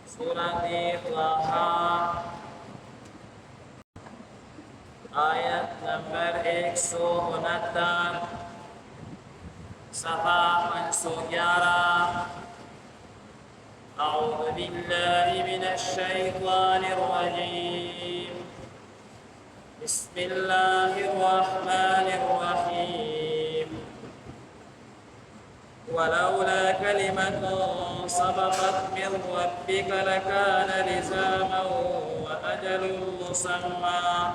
सूरत ज़हा आयत नंबर 169 सफ़ा 511 أعوذ بالله من الشيطان الرجيم بسم الله الرحمن الرحيم ولولا كلمة سبقت من ربك لكان لزاما وأجل مسمى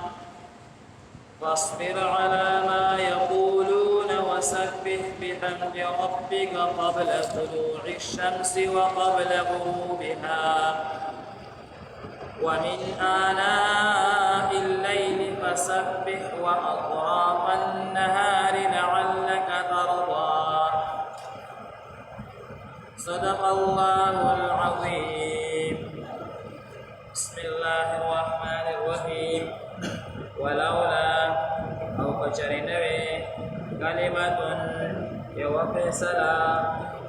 فاصبر على ما يقولون وسبح بحمد ربك قبل طلوع الشمس وقبل غروبها ومن آناء الليل فسبح وأطراف النهار لعلك ترضى صدق الله العظيم بسم الله الرحمن الرحيم ولولا او کچرنوی کلمت یو فیصله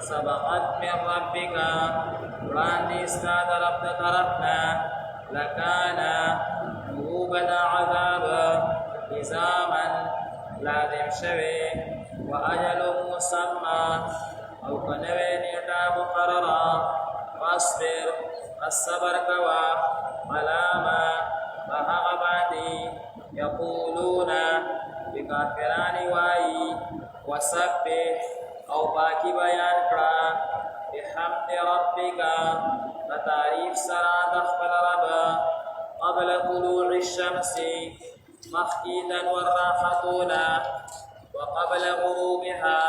سبقت من ربک وړاندې ستا د رب د طرفنا لکان وبد عذاب لزاما لازم شوی واجل مسمى او کنوی نیټه مقرره فاصبر الصبر کوا علامه فهغه باندې یقولون بکافران وای وسبح او باقی بیان کړه بحمد ربک بتعریف سره د خپل رب قبل طلوع الشمس مخکیدا والراحتون وقبل غروبها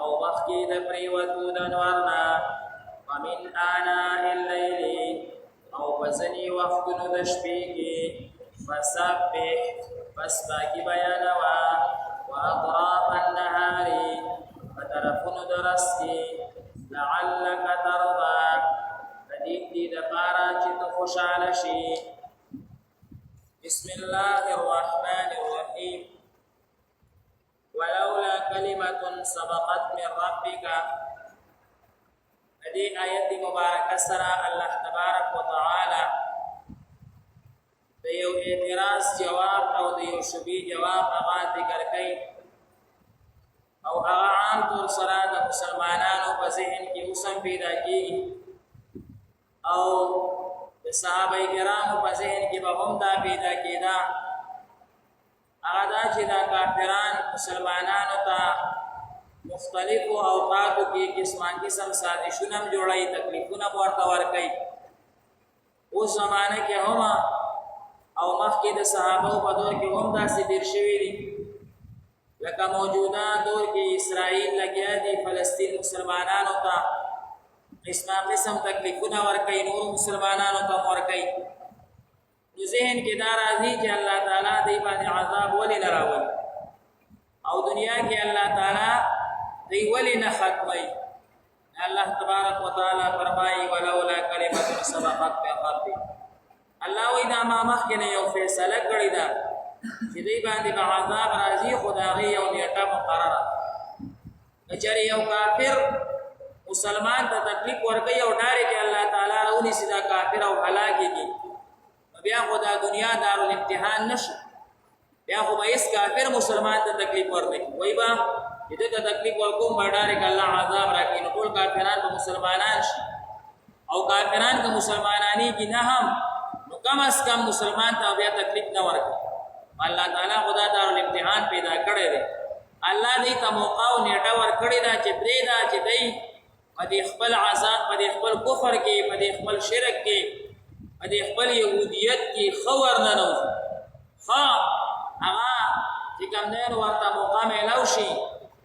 او مخکید پریوتو د نورنا ومن آناء الليل او بزنی وقتونو د شپې کې فسبح پس باقی بیانوا واطراف النهار وطرفونو د ورځ کې لعلک ترضى دې د پاره چې ته خوشاله شي بسم الله الرحمن الرحيم ولولا كلمة سبقت من ربك دې آیت مبارکه سره الله تبارک وتعالى د یو اعتراض جواب او د یو شبهه جواب هغه ذکر کړي او هغه عام طور سره د مسلمانانو په ذهن کې اوسم پیدا کیږي او د صحابه کرامو په ذهن کې به هم دا پیدا کېدا هغه دا چې دا کافران مسلمانانو ته مختلف اوقاتو کې قسم سازشونه جوړای تکلیفونه ورته ورکړي اوس زمانه کې هم او مخکې د صحابه په دور کې هم داسې تیر شوي دي لکه موجوده دور کې اسرائیل لګیا دي فلسطین مسلمانانو ته قسم تکلیفونه ورکړي نور مسلمانانو ته ورکړي نو ذهن کې دا راځي چې الله تعالی دې باندې عذاب ولې نه راوړي او دنیا کې الله تعالی دې ولې نه ختمي الله تبارک وتعالى فرمایي ولولا کلمۃ سبقت من ربک الله وی دا ما مخکې نه یو فیصله کړی دا چې دې باندې به عذاب راځي خدای یو نیټه مقرره اچاري یو کافر مسلمان ته تکلیف ورکړي او ډارې کې الله تعالی راونی سیدا کافر او هلاکېږي بیا خدا دنیا دارالامتحان نشي بیا خو به اس کافر مسلمان ته تکلیف ورکړي وای با دې ته تکلیف ورکوم باندې کې الله عذاب راکړي نو ټول کافران به مسلمانان شي او کافران که مسلمانانی کې نه هم نو کم از کم مسلمان ته بیا تکلیف نه ورکړي الله تعالی خدا دارالامتحان پیدا کړی دی الله دې ته موقع او نیټه ورکړي دا چې پرې دا چې دی په خپل عذاب په خپل کفر کې په خپل شرک کې په خپل يهوديت کې خور نه نو ها هغه چې کوم نه ورته موقع ملو شي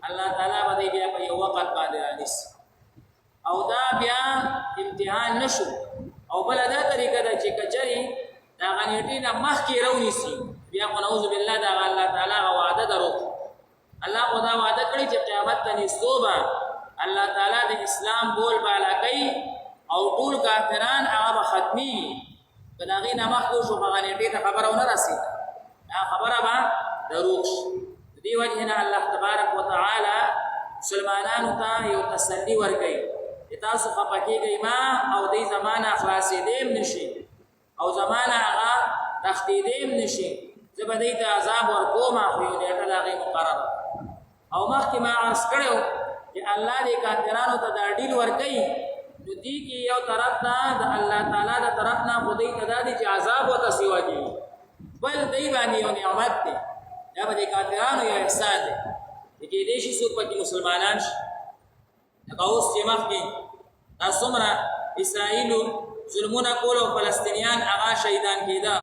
الله تعالی به بیا په یو وخت باندې رانیس او دا بیا امتحان نشو او بل دا طریقه ده چې کچري دا غنیټی نه مخ کې رونیسي بیا خو نعوذ بالله دا الله تعالی وعده درو الله خدا وعده کړی چې قیامت ته نسوبه الله تعالی د اسلام بول بالا کوي او ټول کافران هغه ختمي بداغي نه مخ کو شو غنیټی ته خبرونه راسي دا خبره به دروغ دی وجهنا الله تبارک وتعالى مسلمانانو ته یو تسلی ورکړي تاسو خپکیږئ ما او دې زمانہ خلاصې دیم نشي او زمانہ هغه تختی دیم نشي زبدې ته عذاب ورکوم خو یو نیټه لاغي مقرره او مخکې ما عرض کړو چې الله دې کافرانو ته دا ډیل ورکړي نو دې کې یو طرف ته د الله تعالی د طرف نه خدای ته دا دي چې عذاب او تسوي کوي بل دې باندې یو نعمت دی دا به کافرانو یو احسان دی چې دې شي څوک پکې مسلمانان شي دا اوس چې مخکې تاسو مرا اسرائیل ظلمونه کول او فلسطینیان هغه شهیدان کېده